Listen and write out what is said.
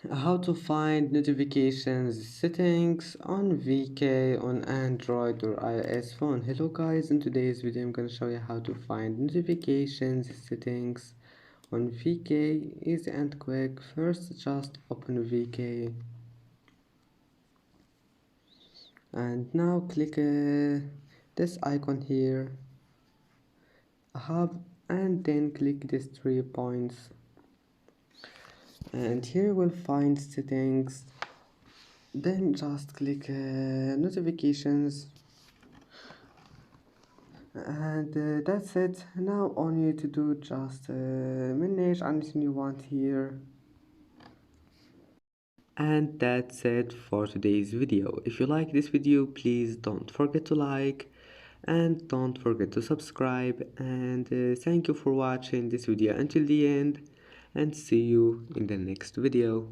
How to find notifications settings on VK on Android or iOS phone. Hello guys, in today's video I'm gonna show you how to find notifications settings on VK. Easy and quick. First just open VK and now click this icon here, hub, and then click these 3 points, and here we'll find settings. Then just click notifications, and that's it. Now all you need to do just manage anything you want here. And that's it for today's video. If you like this video, please don't forget to like and don't forget to subscribe, and thank you for watching this video until the end, and see you in the next video.